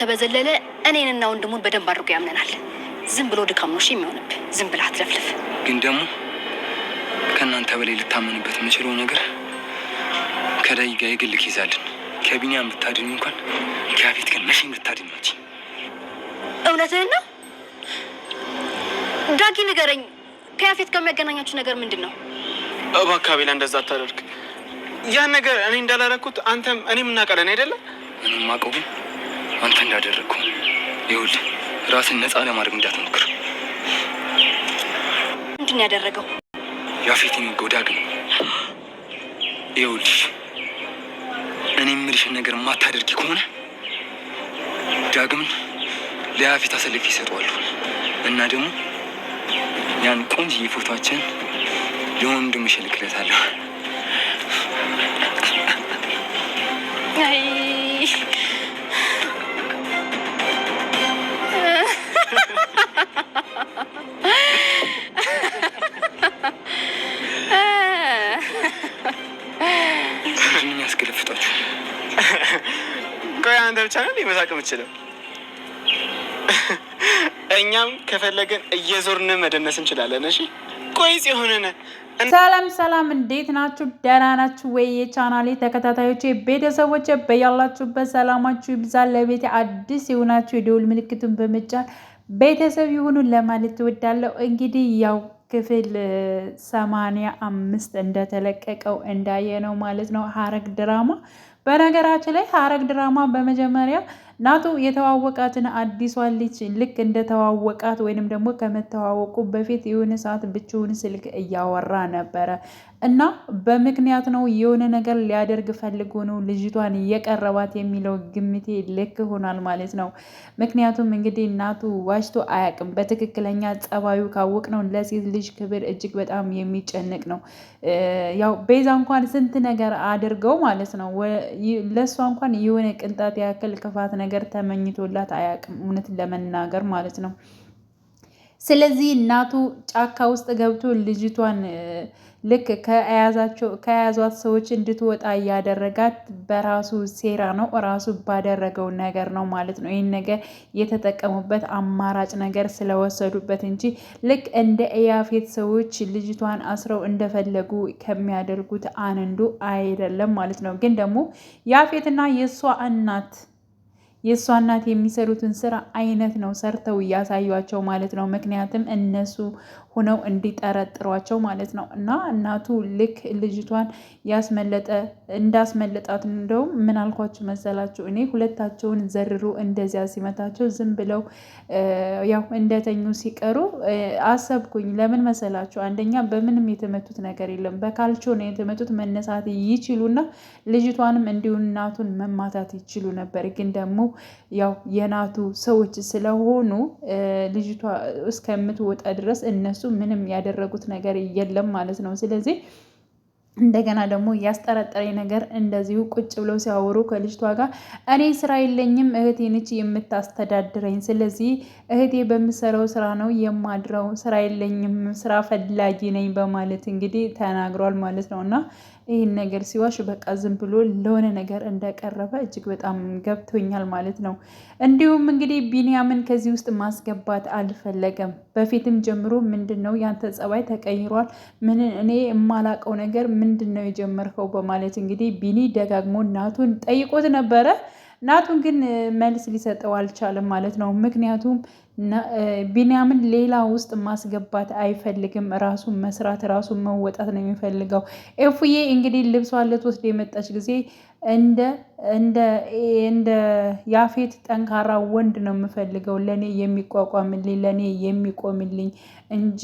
ተበዘለለ እኔንና ወንድሙን በደንብ አድርጎ ያምነናል። ዝም ብሎ ድካም ነው የሚሆንብህ። ዝም ብለህ አትለፍልፍ። ግን ደግሞ ከእናንተ በላይ ልታመንበት የምችለው ነገር ከዳይ ጋር የግልክ ይዛልን ከቢኒያም ብታድኝ እንኳን ከያፌት ግን መቼም ልታድኛች። እውነትህን ነው ዳጊ? ንገረኝ፣ ከያፌት ጋር የሚያገናኛችሁ ነገር ምንድን ነው? እባክህ አቤላ እንደዛ አታደርግ። ያን ነገር እኔ እንዳላረኩት አንተም እኔም እናውቃለን አይደለም? እኔም አውቀው ግን አንተ እንዳደረግኩ ይኸውልህ፣ ራስን ነፃ ለማድረግ እንዳትሞክር። ምንድን ነው ያደረገው? ያፌት የሚጎዳ ዳግም። ይኸውልሽ እኔ የምልሽን ነገር የማታደርጊ ከሆነ ዳግምን ለያፌት አሰልፌ ይሰጠዋለሁ እና ደግሞ ያን ቆንጆ ፎቶአችንን ለወንድምሽ እልክለታለሁ። ምን ያስገለፍጣችሁ? ቆይ አንተ ብቻ ነው ሊመሳቅ የምትችለው? እኛም ከፈለገን እየዞርን መደነስ እንችላለን። እሺ ቆይ ጽዮንነ ሰላም፣ እንዴት ናችሁ? ደህና ናችሁ ወይ? የቻናሌ ተከታታዮች ቤተሰቦች በያላችሁበት ሰላማችሁ ይብዛል። ለቤት አዲስ የሆናችሁ የደውል ምልክቱን በመጫን ቤተሰብ ይሁኑ ለማለት እወዳለሁ። እንግዲህ ያው ክፍል 85 እንደተለቀቀው እንዳየነው ማለት ነው ሐረግ ድራማ። በነገራችን ላይ ሐረግ ድራማ በመጀመሪያ ናቱ የተዋወቃትን አዲሷን ልጅ ልክ እንደተዋወቃት ወይንም ደግሞ ከመተዋወቁ በፊት የሆነ ሰዓት ብቻውን ስልክ እያወራ ነበረ እና በምክንያት ነው የሆነ ነገር ሊያደርግ ፈልጎ ነው ልጅቷን እየቀረባት የሚለው ግምቴ ልክ ሆኗል ማለት ነው። ምክንያቱም እንግዲህ ናቱ ዋሽቶ አያውቅም። በትክክለኛ ጸባዩ ካወቅ ነው ለሴት ልጅ ክብር እጅግ በጣም የሚጨንቅ ነው። ያው ቤዛ እንኳን ስንት ነገር አድርገው ማለት ነው ለእሷ እንኳን የሆነ ቅንጣት ያክል ክፋት ነገር ተመኝቶላት አያውቅም፣ እውነትን ለመናገር ማለት ነው። ስለዚህ እናቱ ጫካ ውስጥ ገብቶ ልጅቷን ልክ ከያዟት ሰዎች እንድትወጣ እያደረጋት በራሱ ሴራ ነው፣ ራሱ ባደረገው ነገር ነው ማለት ነው። ይህን ነገር የተጠቀሙበት አማራጭ ነገር ስለወሰዱበት እንጂ ልክ እንደ ያፌት ሰዎች ልጅቷን አስረው እንደፈለጉ ከሚያደርጉት አንዱ አይደለም ማለት ነው። ግን ደግሞ ያፌትና የእሷ እናት የሚሰሩትን ስራ አይነት ነው ሰርተው እያሳዩቸው ማለት ነው። ምክንያቱም እነሱ ሆነው እንዲጠረጥሯቸው ማለት ነው። እና እናቱ ልክ ልጅቷን እንዳስመለጣት እንደውም ምን አልኳችሁ መሰላችሁ? እኔ ሁለታቸውን ዘርሮ እንደዚያ ሲመታቸው ዝም ብለው ያው እንደተኙ ሲቀሩ አሰብኩኝ። ለምን መሰላችሁ? አንደኛ በምንም የተመቱት ነገር የለም፣ በካልቾ ነው የተመቱት። መነሳት ይችሉና ልጅቷንም እንዲሁ እናቱን መማታት ይችሉ ነበር። ግን ደግሞ ያው የናቱ ሰዎች ስለሆኑ ልጅቷ እስከምትወጣ ድረስ እነሱ ምንም ያደረጉት ነገር የለም ማለት ነው። ስለዚህ እንደገና ደግሞ ያስጠረጠረኝ ነገር እንደዚሁ ቁጭ ብለው ሲያወሩ ከልጅቷ ጋር እኔ ስራ የለኝም፣ እህቴ ነች የምታስተዳድረኝ፣ ስለዚህ እህቴ በምሰራው ስራ ነው የማድረው፣ ስራ የለኝም፣ ስራ ፈላጊ ነኝ በማለት እንግዲህ ተናግሯል ማለት ነው። እና ይህን ነገር ሲዋሽ በቃ ዝም ብሎ ለሆነ ነገር እንደቀረበ እጅግ በጣም ገብቶኛል ማለት ነው። እንዲሁም እንግዲህ ቢኒያምን ከዚህ ውስጥ ማስገባት አልፈለገም። በፊትም ጀምሮ ምንድን ነው ያንተ ጸባይ ተቀይሯል፣ እኔ የማላቀው ነገር ምንድን ነው የጀመርከው በማለት እንግዲህ ቢኒ ደጋግሞ ናቱን ጠይቆት ነበረ። ናቱን ግን መልስ ሊሰጠው አልቻለም ማለት ነው። ምክንያቱም ቢኒያምን ሌላ ውስጥ ማስገባት አይፈልግም። ራሱን መስራት ራሱን መወጣት ነው የሚፈልገው። ኤፉዬ እንግዲህ ልብሷን ልትወስድ የመጣች ጊዜ እንደ ያፌት ጠንካራ ወንድ ነው የምፈልገው፣ ለእኔ የሚቋቋምልኝ ለእኔ የሚቆምልኝ እንጂ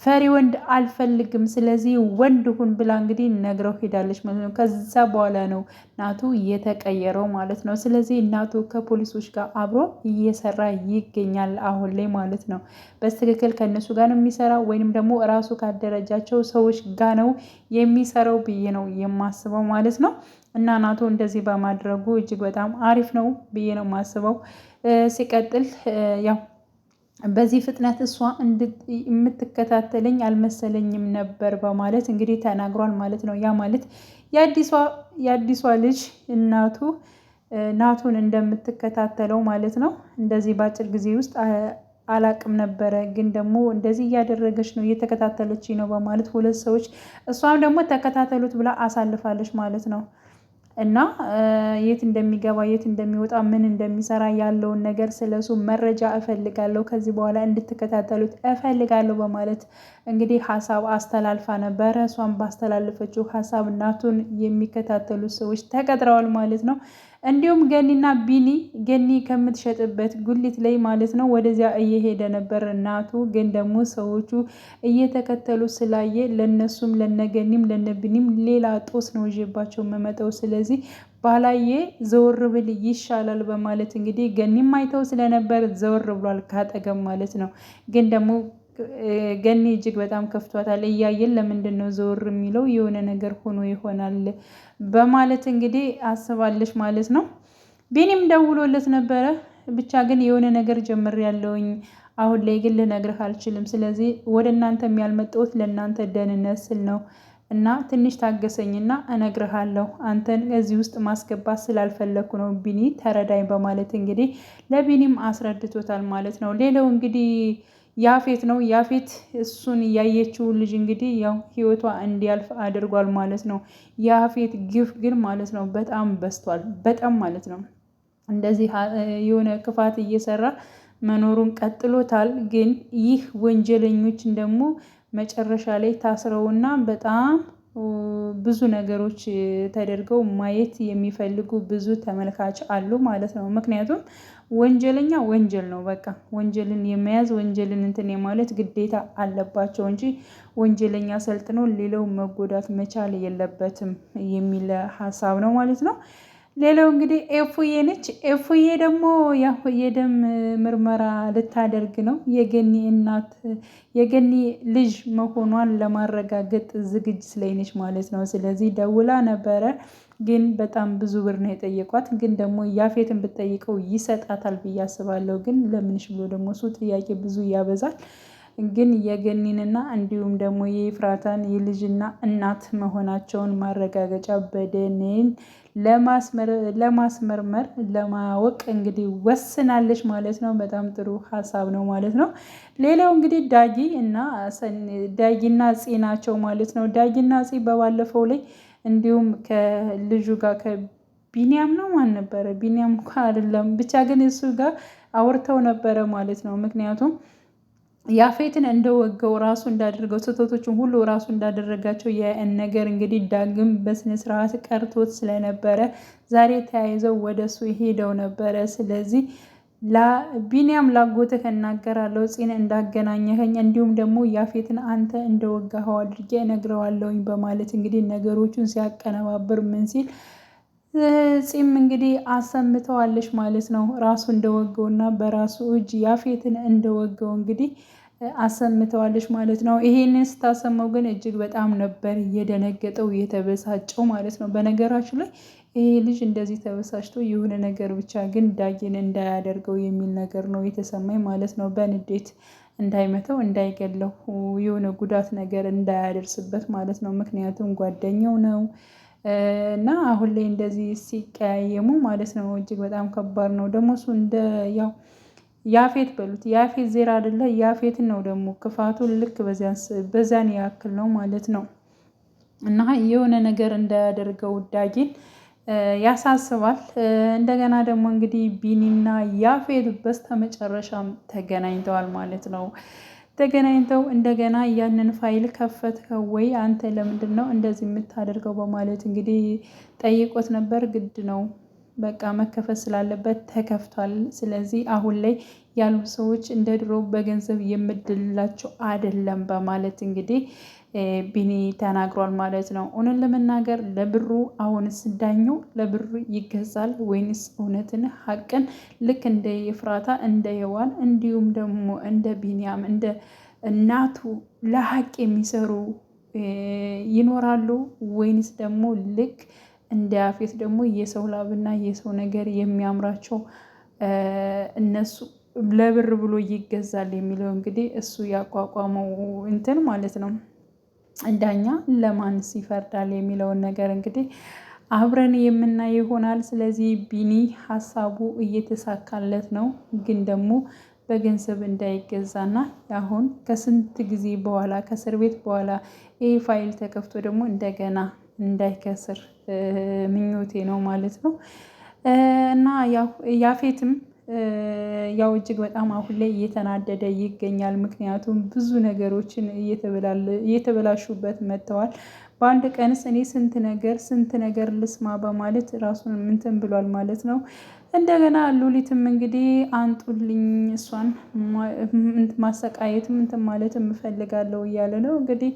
ፈሪ ወንድ አልፈልግም፣ ስለዚህ ወንድ ሁን ብላ እንግዲህ ነግረው ሄዳለች ማለት ነው። ከዛ በኋላ ነው ናቱ የተቀየረው ማለት ነው። ስለዚህ ናቱ ከፖሊሶች ጋር አብሮ እየሰራ ይገኛል አሁን ላይ ማለት ነው። በትክክል ከእነሱ ጋር ነው የሚሰራው ወይንም ደግሞ እራሱ ካደረጃቸው ሰዎች ጋር ነው የሚሰራው ብዬ ነው የማስበው ማለት ነው። እና ናቱ እንደዚህ በማድረጉ እጅግ በጣም አሪፍ ነው ብዬ ነው የማስበው። ሲቀጥል ያው በዚህ ፍጥነት እሷ የምትከታተለኝ አልመሰለኝም ነበር በማለት እንግዲህ ተናግሯል ማለት ነው። ያ ማለት የአዲሷ ልጅ እናቱ ናቱን እንደምትከታተለው ማለት ነው። እንደዚህ በአጭር ጊዜ ውስጥ አላቅም ነበረ፣ ግን ደግሞ እንደዚህ እያደረገች ነው እየተከታተለች ነው በማለት ሁለት ሰዎች እሷም ደግሞ ተከታተሉት ብላ አሳልፋለች ማለት ነው። እና የት እንደሚገባ የት እንደሚወጣ ምን እንደሚሰራ ያለውን ነገር ስለሱ መረጃ እፈልጋለሁ፣ ከዚህ በኋላ እንድትከታተሉት እፈልጋለሁ በማለት እንግዲህ ሀሳብ አስተላልፋ ነበረ። እሷም ባስተላለፈችው ሀሳብ ናቱን የሚከታተሉ ሰዎች ተቀጥረዋል ማለት ነው። እንዲሁም ገኒና ቢኒ ገኒ ከምትሸጥበት ጉሊት ላይ ማለት ነው ወደዚያ እየሄደ ነበር ናቱ። ግን ደግሞ ሰዎቹ እየተከተሉ ስላየ ለነሱም ለነገኒም ለነቢኒም ሌላ ጦስ ነው ይዤባቸው የምመጣው፣ ስለዚህ ባላየ ዘወር ብል ይሻላል በማለት እንግዲህ ገኒም አይተው ስለነበር ዘወር ብሏል ካጠገም ማለት ነው። ግን ደግሞ ገኒ እጅግ በጣም ከፍቷታል። እያየን ለምንድን ነው ዘወር የሚለው የሆነ ነገር ሆኖ ይሆናል በማለት እንግዲህ አስባለች ማለት ነው። ቢኒም ደውሎለት ነበረ። ብቻ ግን የሆነ ነገር ጀምሬያለሁኝ አሁን ላይ ግን ልነግርህ አልችልም። ስለዚህ ወደ እናንተ ያልመጣሁት ለእናንተ ደህንነት ስል ነው እና ትንሽ ታገሰኝና እነግርሃለሁ። አንተን እዚህ ውስጥ ማስገባት ስላልፈለኩ ነው ቢኒ ተረዳኝ በማለት እንግዲህ ለቢኒም አስረድቶታል ማለት ነው። ሌላው እንግዲህ ያፌት ነው። ያፌት እሱን ያየችውን ልጅ እንግዲህ ያው ህይወቷ እንዲያልፍ አድርጓል ማለት ነው። ያፌት ግፍ ግን ማለት ነው በጣም በስቷል፣ በጣም ማለት ነው። እንደዚህ የሆነ ክፋት እየሰራ መኖሩን ቀጥሎታል። ግን ይህ ወንጀለኞችን ደግሞ መጨረሻ ላይ ታስረውና በጣም ብዙ ነገሮች ተደርገው ማየት የሚፈልጉ ብዙ ተመልካች አሉ ማለት ነው። ምክንያቱም ወንጀለኛ ወንጀል ነው፣ በቃ ወንጀልን የመያዝ ወንጀልን እንትን የማለት ግዴታ አለባቸው እንጂ ወንጀለኛ ሰልጥኖ ሌላው መጎዳት መቻል የለበትም የሚል ሀሳብ ነው ማለት ነው። ሌላው እንግዲህ ኤፉዬ ነች። ኤፉዬ ደግሞ ያው የደም ምርመራ ልታደርግ ነው። የገኒ እናት የገኒ ልጅ መሆኗን ለማረጋገጥ ዝግጅት ላይ ነች ማለት ነው። ስለዚህ ደውላ ነበረ፣ ግን በጣም ብዙ ብር ነው የጠየቋት። ግን ደግሞ ያፌትን ብትጠይቀው ይሰጣታል ብዬ አስባለሁ። ግን ለምንሽ ብሎ ደግሞ እሱ ጥያቄ ብዙ ያበዛል። ግን የገኒንና እንዲሁም ደግሞ የኤፍራታን የልጅና እናት መሆናቸውን ማረጋገጫ በደንን ለማስመርመር ለማወቅ እንግዲህ ወስናለች ማለት ነው። በጣም ጥሩ ሀሳብ ነው ማለት ነው። ሌላው እንግዲህ ዳጊና ፂ ናቸው ማለት ነው። ዳጊና ፂ በባለፈው ላይ እንዲሁም ከልጁ ጋር ከቢኒያም ነው ማን ነበረ? ቢኒያም እንኳን አይደለም ብቻ ግን እሱ ጋር አውርተው ነበረ ማለት ነው። ምክንያቱም ያፌትን እንደወገው ራሱ እንዳደረገው ስህተቶችን ሁሉ ራሱ እንዳደረጋቸው ያን ነገር እንግዲህ ዳግም በስነ ስርዓት ቀርቶት ስለነበረ ዛሬ ተያይዘው ወደሱ ሄደው ነበረ። ስለዚህ ቢኒያም ላጎትህ እናገራለሁ ፂን እንዳገናኘኸኝ እንዲሁም ደግሞ ያፌትን አንተ እንደወጋኸው አድርጌ እነግረዋለሁኝ በማለት እንግዲህ ነገሮቹን ሲያቀነባብር ምን ሲል ፂም እንግዲህ አሰምተዋለች ማለት ነው። ራሱ እንደወገውና በራሱ እጅ ያፌትን እንደወገው እንግዲህ አሰምተዋለች ማለት ነው። ይሄንን ስታሰማው ግን እጅግ በጣም ነበር የደነገጠው የተበሳጨው ማለት ነው። በነገራችሁ ላይ ይሄ ልጅ እንደዚህ ተበሳጭቶ የሆነ ነገር ብቻ ግን ዳጊን እንዳያደርገው የሚል ነገር ነው የተሰማኝ ማለት ነው። በንዴት እንዳይመተው እንዳይገለው የሆነ ጉዳት ነገር እንዳያደርስበት ማለት ነው። ምክንያቱም ጓደኛው ነው እና አሁን ላይ እንደዚህ ሲቀያየሙ ማለት ነው እጅግ በጣም ከባድ ነው። ደግሞ እሱ እንደ ያው ያፌት በሉት ያፌት ዜራ አይደለ ያፌትን ነው ደግሞ ክፋቱን ልክ በዛን ያክል ነው ማለት ነው። እና የሆነ ነገር እንዳያደርገው ዳጊን ያሳስባል። እንደገና ደግሞ እንግዲህ ቢኒና ያፌት በስተመጨረሻም ተገናኝተዋል ማለት ነው። ተገናኝተው እንደገና ያንን ፋይል ከፈትከው ወይ አንተ ለምንድን ነው እንደዚህ የምታደርገው በማለት እንግዲህ ጠይቆት ነበር። ግድ ነው በቃ መከፈት ስላለበት ተከፍቷል። ስለዚህ አሁን ላይ ያሉ ሰዎች እንደ ድሮ በገንዘብ የምድልላቸው አይደለም በማለት እንግዲህ ቢኒ ተናግሯል ማለት ነው። እውነት ለመናገር ለብሩ አሁንስ ዳኛው ለብሩ ይገዛል ወይንስ እውነትን ሀቅን ልክ እንደ ኤፍራታ እንደ ሔዋን እንዲሁም ደግሞ እንደ ቢኒያም እንደ እናቱ ለሀቅ የሚሰሩ ይኖራሉ ወይንስ ደግሞ ልክ እንደ ያፌት ደግሞ የሰው ላብና የሰው ነገር የሚያምራቸው እነሱ ለብር ብሎ ይገዛል የሚለው እንግዲህ እሱ ያቋቋመው እንትን ማለት ነው። ዳኛ ለማንስ ይፈርዳል የሚለውን ነገር እንግዲህ አብረን የምናይ ይሆናል። ስለዚህ ቢኒ ሀሳቡ እየተሳካለት ነው፣ ግን ደግሞ በገንዘብ እንዳይገዛና አሁን ከስንት ጊዜ በኋላ ከእስር ቤት በኋላ ይህ ፋይል ተከፍቶ ደግሞ እንደገና እንዳይከስር ምኞቴ ነው ማለት ነው። እና ያው ያፌትም ያው እጅግ በጣም አሁን ላይ እየተናደደ ይገኛል። ምክንያቱም ብዙ ነገሮችን እየተበላሹበት መጥተዋል። በአንድ ቀንስ እኔ ስንት ነገር ልስማ በማለት ራሱን ምንትን ብሏል ማለት ነው። እንደገና ሉሊትም እንግዲህ አንጡልኝ እሷን ማሰቃየትም እንትን ማለት እፈልጋለሁ እያለ ነው። እንግዲህ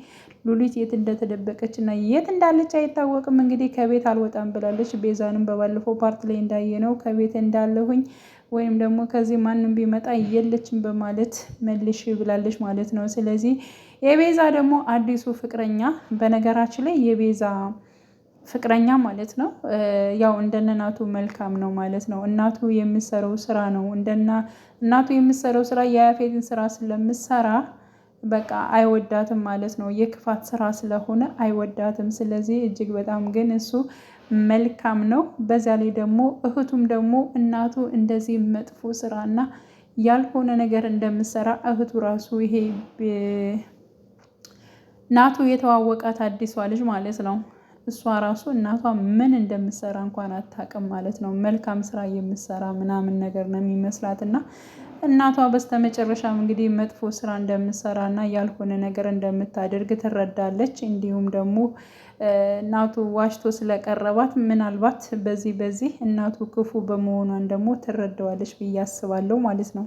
ሉሊት የት እንደተደበቀች እና የት እንዳለች አይታወቅም። እንግዲህ ከቤት አልወጣም ብላለች። ቤዛንም በባለፈው ፓርት ላይ እንዳየነው ከቤት እንዳለሁኝ ወይም ደግሞ ከዚህ ማንም ቢመጣ የለችም በማለት መልሽ ብላለች ማለት ነው። ስለዚህ የቤዛ ደግሞ አዲሱ ፍቅረኛ በነገራችን ላይ የቤዛ ፍቅረኛ ማለት ነው ያው እንደነ እናቱ መልካም ነው ማለት ነው። እናቱ የምሰራው ስራ ነው እናቱ የምሰራው ስራ የያፌትን ስራ ስለምሰራ በቃ አይወዳትም ማለት ነው። የክፋት ስራ ስለሆነ አይወዳትም። ስለዚህ እጅግ በጣም ግን እሱ መልካም ነው። በዛ ላይ ደግሞ እህቱም ደግሞ እናቱ እንደዚህ መጥፎ ስራ እና ያልሆነ ነገር እንደምሰራ እህቱ ራሱ ይሄ እናቱ የተዋወቃት አዲሷ ልጅ ማለት ነው እሷ ራሱ እናቷ ምን እንደምሰራ እንኳን አታውቅም ማለት ነው። መልካም ስራ የምሰራ ምናምን ነገር ነው የሚመስላት እና እናቷ በስተመጨረሻም እንግዲህ መጥፎ ስራ እንደምሰራ እና ያልሆነ ነገር እንደምታደርግ ትረዳለች። እንዲሁም ደግሞ እናቱ ዋሽቶ ስለቀረባት ምናልባት በዚህ እናቱ ክፉ በመሆኗን ደግሞ ትረዳዋለች ብዬ አስባለሁ ማለት ነው።